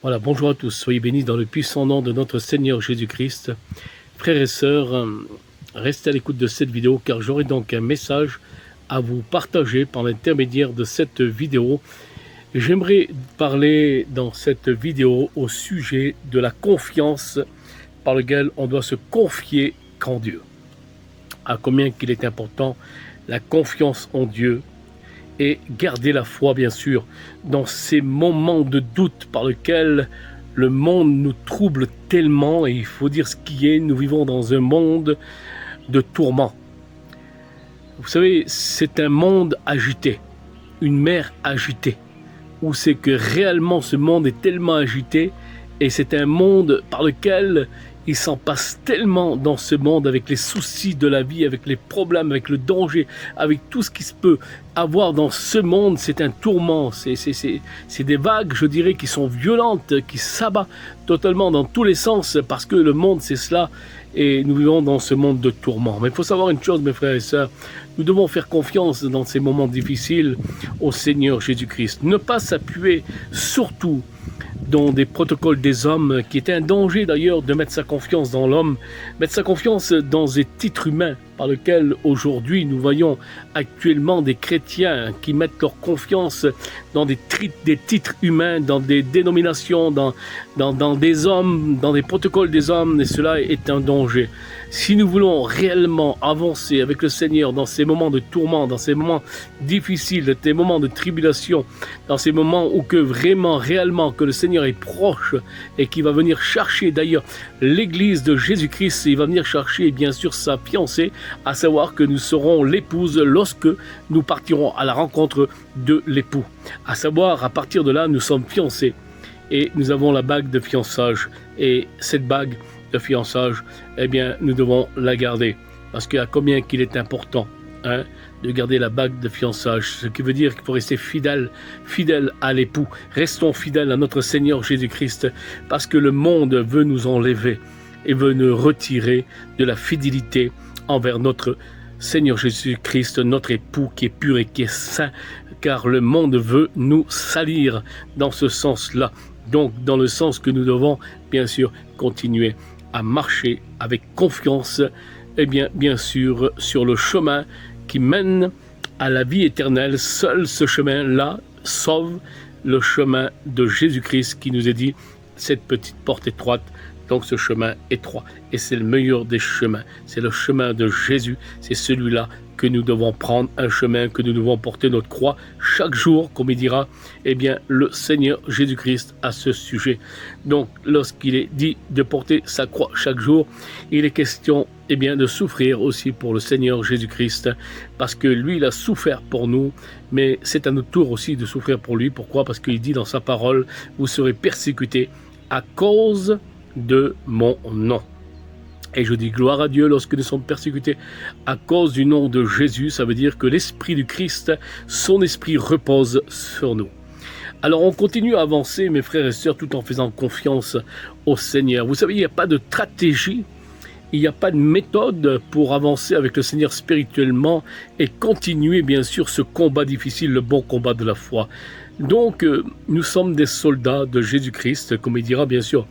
Voilà, bonjour à tous, soyez bénis dans le puissant nom de notre Seigneur Jésus-Christ. Frères et sœurs, restez à l'écoute de cette vidéo car j'aurai donc un message à vous partager par l'intermédiaire de cette vidéo. J'aimerais parler dans cette vidéo au sujet de la confiance par laquelle on doit se confier qu'en Dieu. À combien qu'il est important la confiance en Dieu et garder la foi, bien sûr, dans ces moments de doute par lesquels le monde nous trouble tellement, et il faut dire ce qui est, nous vivons dans un monde de tourments. Vous savez, c'est un monde agité, une mer agitée, où c'est que réellement ce monde est tellement agité, et c'est un monde par lequel il s'en passe tellement dans ce monde, avec les soucis de la vie, avec les problèmes, avec le danger, avec tout ce qui se peut avoir dans ce monde. C'est un tourment, c'est des vagues, je dirais, qui sont violentes, qui s'abattent totalement dans tous les sens, parce que le monde c'est cela, et nous vivons dans ce monde de tourment. Mais il faut savoir une chose, mes frères et sœurs, nous devons faire confiance dans ces moments difficiles au Seigneur Jésus-Christ. Ne pas s'appuyer surtout dans des protocoles des hommes, qui est un danger d'ailleurs de mettre sa confiance dans l'homme, mettre sa confiance dans des titres humains par lesquels aujourd'hui nous voyons actuellement des chrétiens qui mettent leur confiance dans des titres humains, dans des dénominations, dans des hommes, dans des protocoles des hommes, et cela est un danger. Si nous voulons réellement avancer avec le Seigneur dans ces moments de tourment, dans ces moments difficiles, dans ces moments de tribulation, dans ces moments où que vraiment, réellement, que le Seigneur est proche et qui va venir chercher d'ailleurs l'église de Jésus-Christ, il va venir chercher bien sûr sa fiancée, à savoir que nous serons l'épouse lorsque nous partirons à la rencontre de l'époux. À savoir, à partir de là, nous sommes fiancés et nous avons la bague de fiançage, et cette bague de fiançage, eh bien, nous devons la garder, parce qu'à combien qu'il est important de garder la bague de fiançage, ce qui veut dire qu'il faut rester fidèle à l'époux. Restons fidèles à notre Seigneur Jésus-Christ, parce que le monde veut nous enlever et veut nous retirer de la fidélité envers notre Seigneur Jésus-Christ, notre époux qui est pur et qui est saint, car le monde veut nous salir dans ce sens-là. Donc, dans le sens que nous devons, bien sûr, continuer à marcher avec confiance, et bien sûr, sur le chemin qui mène à la vie éternelle. Seul ce chemin-là sauve, le chemin de Jésus-Christ qui nous est dit, cette petite porte étroite, donc ce chemin étroit. Et c'est le meilleur des chemins, c'est le chemin de Jésus, c'est celui-là que nous devons prendre, un chemin que nous devons porter notre croix chaque jour, comme il dira, eh bien, le Seigneur Jésus-Christ à ce sujet. Donc, lorsqu'il est dit de porter sa croix chaque jour, il est question, eh bien, de souffrir aussi pour le Seigneur Jésus-Christ, parce que lui, il a souffert pour nous, mais c'est à notre tour aussi de souffrir pour lui. Pourquoi? Parce qu'il dit dans sa parole, vous serez persécutés à cause de mon nom. Et je dis gloire à Dieu lorsque nous sommes persécutés à cause du nom de Jésus. Ça veut dire que l'Esprit du Christ, son Esprit repose sur nous. Alors on continue à avancer, mes frères et sœurs, tout en faisant confiance au Seigneur. Vous savez, il n'y a pas de stratégie, il n'y a pas de méthode pour avancer avec le Seigneur spirituellement et continuer bien sûr ce combat difficile, le bon combat de la foi. Donc nous sommes des soldats de Jésus-Christ, comme il dira bien sûr.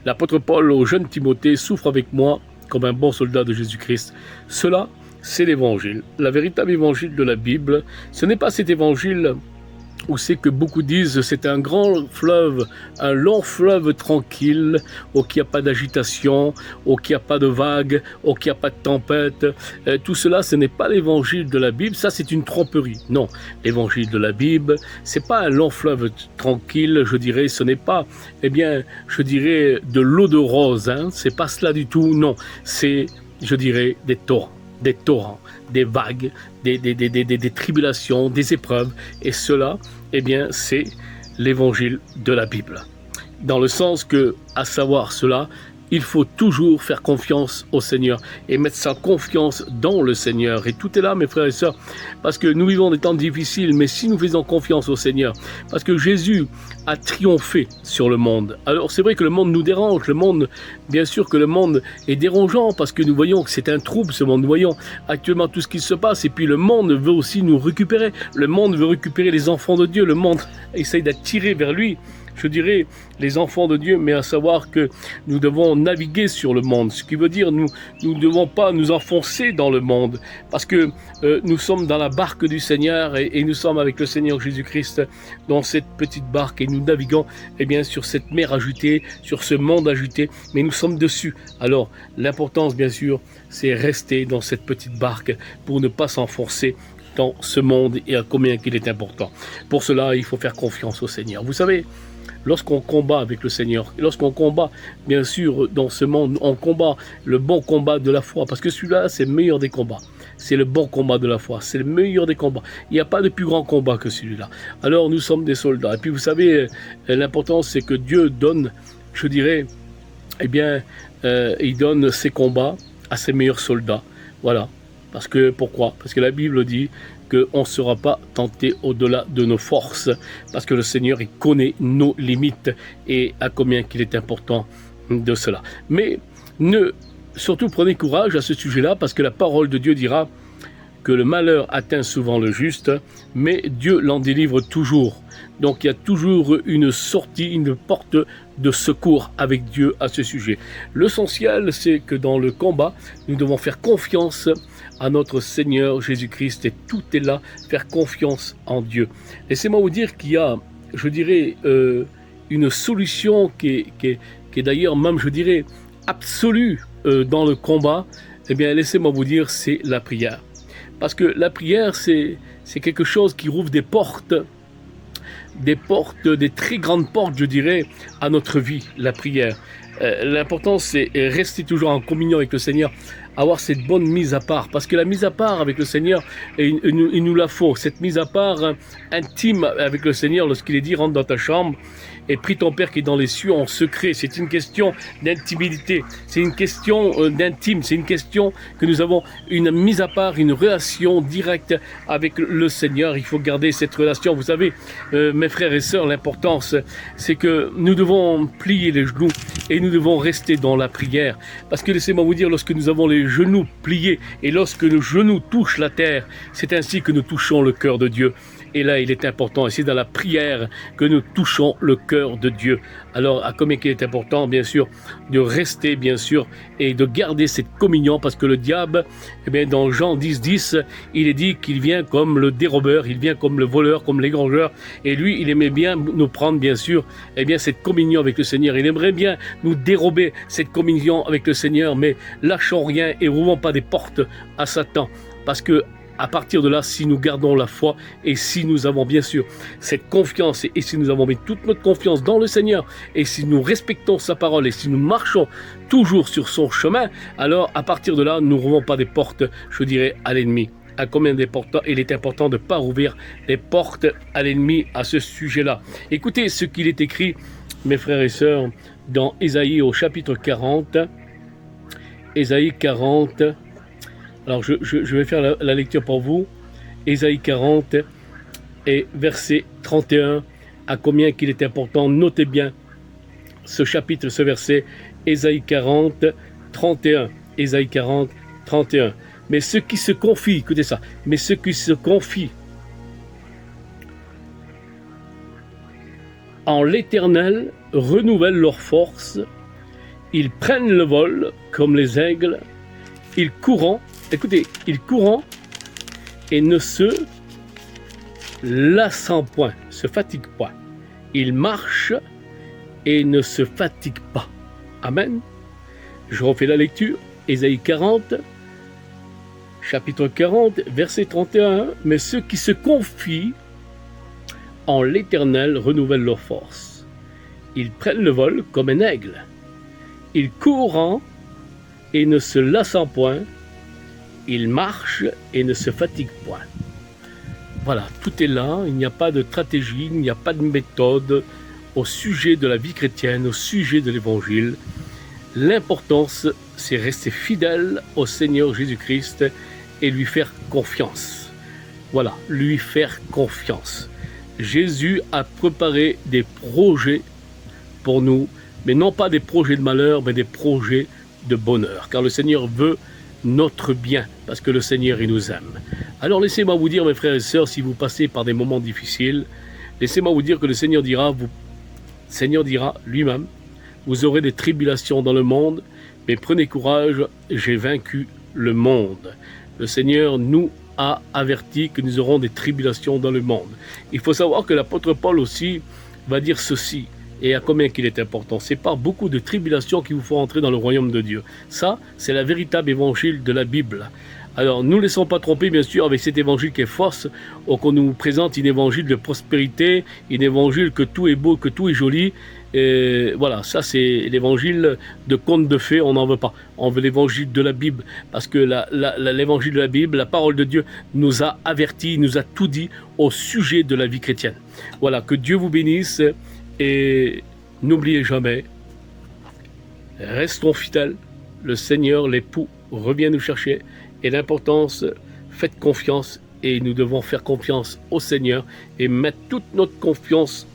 L'apôtre Paul au jeune Timothée, souffre avec moi comme un bon soldat de Jésus-Christ. Cela, c'est l'évangile. La véritable évangile de la Bible, ce n'est pas cet évangile où c'est que beaucoup disent c'est un grand fleuve, un long fleuve tranquille, où il n'y a pas d'agitation, où il n'y a pas de vagues, où il n'y a pas de tempête. Tout cela, ce n'est pas l'évangile de la Bible, ça c'est une tromperie. Non, l'évangile de la Bible, c'est pas un long fleuve tranquille, je dirais, ce n'est pas, eh bien, je dirais, de l'eau de rose, c'est pas cela du tout, non, c'est, je dirais, des torrents, des vagues, des tribulations, des épreuves, et cela, eh bien, c'est l'évangile de la Bible. Dans le sens que, à savoir cela, il faut toujours faire confiance au Seigneur et mettre sa confiance dans le Seigneur. Et tout est là, mes frères et sœurs, parce que nous vivons des temps difficiles, mais si nous faisons confiance au Seigneur, parce que Jésus a triomphé sur le monde. Alors c'est vrai que le monde nous dérange, le monde, bien sûr que le monde est dérangeant, parce que nous voyons que c'est un trouble ce monde, nous voyons actuellement tout ce qui se passe, et puis le monde veut aussi nous récupérer, le monde veut récupérer les enfants de Dieu, le monde essaye d'attirer vers lui je dirais, les enfants de Dieu, mais à savoir que nous devons naviguer sur le monde, ce qui veut dire nous ne devons pas nous enfoncer dans le monde, parce que nous sommes dans la barque du Seigneur et nous sommes avec le Seigneur Jésus-Christ dans cette petite barque et nous naviguons sur cette mer agitée, sur ce monde agité, mais nous sommes dessus. Alors l'importance bien sûr, c'est rester dans cette petite barque pour ne pas s'enfoncer dans ce monde et à combien qu'il est important. Pour cela, il faut faire confiance au Seigneur. Vous savez, lorsqu'on combat avec le Seigneur, lorsqu'on combat, bien sûr, dans ce monde, on combat le bon combat de la foi, parce que celui-là, c'est le meilleur des combats. C'est le bon combat de la foi, c'est le meilleur des combats. Il n'y a pas de plus grand combat que celui-là. Alors, nous sommes des soldats. Et puis, vous savez, l'important, c'est que Dieu donne, je dirais, il donne ses combats à ses meilleurs soldats. Voilà. Parce que, pourquoi? Parce que la Bible dit qu'on ne sera pas tenté au-delà de nos forces, parce que le Seigneur, il connaît nos limites et à combien qu'il est important de cela. Mais surtout prenez courage à ce sujet-là, parce que la parole de Dieu dira que le malheur atteint souvent le juste, mais Dieu l'en délivre toujours. Donc il y a toujours une sortie, une porte de secours avec Dieu à ce sujet. L'essentiel, c'est que dans le combat, nous devons faire confiance à notre Seigneur Jésus-Christ et tout est là, faire confiance en Dieu. Laissez-moi vous dire qu'il y a, je dirais, une solution qui est d'ailleurs même, je dirais, absolue dans le combat. Eh bien, laissez-moi vous dire, c'est la prière. Parce que la prière, c'est quelque chose qui rouvre des portes, des très grandes portes, je dirais, à notre vie, la prière. L'important, c'est rester toujours en communion avec le Seigneur, avoir cette bonne mise à part. Parce que la mise à part avec le Seigneur, il nous la faut. Cette mise à part intime avec le Seigneur, lorsqu'il est dit, rentre dans ta chambre et prie ton Père qui est dans les cieux en secret. C'est une question d'intimité, c'est une question d'intime, c'est une question que nous avons une mise à part, une relation directe avec le Seigneur. Il faut garder cette relation. Vous savez, mes frères et sœurs, l'importance, c'est que nous devons plier les genoux et nous devons rester dans la prière. Parce que laissez-moi vous dire, lorsque nous avons les genoux pliés et lorsque nos genoux touchent la terre, c'est ainsi que nous touchons le cœur de Dieu. Et là, il est important, et c'est dans la prière que nous touchons le cœur de Dieu. Alors, à combien il est important, bien sûr, de rester, bien sûr, et de garder cette communion, parce que le diable, dans Jean 10, il est dit qu'il vient comme le dérobeur, il vient comme le voleur, comme l'égorgeur, et lui, il aimait bien nous prendre, bien sûr, cette communion avec le Seigneur. Il aimerait bien nous dérober cette communion avec le Seigneur, mais lâchons rien et rouvrons pas des portes à Satan, parce que à partir de là, si nous gardons la foi et si nous avons bien sûr cette confiance et si nous avons mis toute notre confiance dans le Seigneur et si nous respectons sa parole et si nous marchons toujours sur son chemin, alors à partir de là, nous n'ouvrons pas des portes, je dirais, à l'ennemi. À combien il est important de ne pas ouvrir les portes à l'ennemi à ce sujet-là. Écoutez ce qu'il est écrit, mes frères et sœurs, dans Ésaïe au chapitre 40. Ésaïe 40. Alors, je vais faire la lecture pour vous. Ésaïe 40 et verset 31. À combien qu'il est important. Notez bien ce chapitre, ce verset. Ésaïe 40, 31. Ésaïe 40, 31. Mais ceux qui se confient, écoutez ça. Mais ceux qui se confient en l'Éternel renouvellent leur force. Ils prennent le vol comme les aigles. Ils courent. Écoutez, ils courent et ne se lassent point, se fatiguent point. Ils marchent et ne se fatiguent pas. Amen. Je refais la lecture. Ésaïe 40, chapitre 40, verset 31. Mais ceux qui se confient en l'Éternel renouvellent leur force. Ils prennent le vol comme un aigle. Ils courent et ne se lassent point. Ils marchent et ne se fatiguent point. Voilà, tout est là, il n'y a pas de stratégie, il n'y a pas de méthode au sujet de la vie chrétienne, au sujet de l'évangile. L'importance, c'est rester fidèle au Seigneur Jésus-Christ et lui faire confiance. Voilà, lui faire confiance. Jésus a préparé des projets pour nous, mais non pas des projets de malheur, mais des projets de bonheur, car le Seigneur veut notre bien, parce que le Seigneur, il nous aime. Alors laissez-moi vous dire, mes frères et sœurs, si vous passez par des moments difficiles, laissez-moi vous dire que le Seigneur dira, Seigneur dira lui-même, vous aurez des tribulations dans le monde, mais prenez courage, j'ai vaincu le monde. Le Seigneur nous a averti que nous aurons des tribulations dans le monde. Il faut savoir que l'apôtre Paul aussi va dire ceci, et à combien qu'il est important. C'est par beaucoup de tribulations qu'il vous faut entrer dans le royaume de Dieu. Ça, c'est la véritable évangile de la Bible. Alors, ne nous laissons pas tromper, bien sûr, avec cet évangile qui est fausse, ou qu'on nous présente une évangile de prospérité, une évangile que tout est beau, que tout est joli. Et voilà, ça c'est l'évangile de conte de fées, on n'en veut pas. On veut l'évangile de la Bible, parce que l'évangile de la Bible, la parole de Dieu, nous a avertis, nous a tout dit au sujet de la vie chrétienne. Voilà, que Dieu vous bénisse, et n'oubliez jamais, restons fidèles, le Seigneur, l'époux, revient nous chercher, et l'importance, faites confiance, et nous devons faire confiance au Seigneur, et mettre toute notre confiance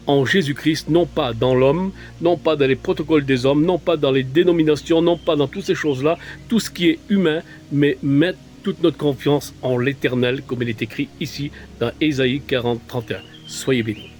en Jésus-Christ, non pas dans l'homme, non pas dans les protocoles des hommes, non pas dans les dénominations, non pas dans toutes ces choses-là, tout ce qui est humain, mais mettre toute notre confiance en l'Éternel, comme il est écrit ici dans Ésaïe 40, 31. Soyez bénis.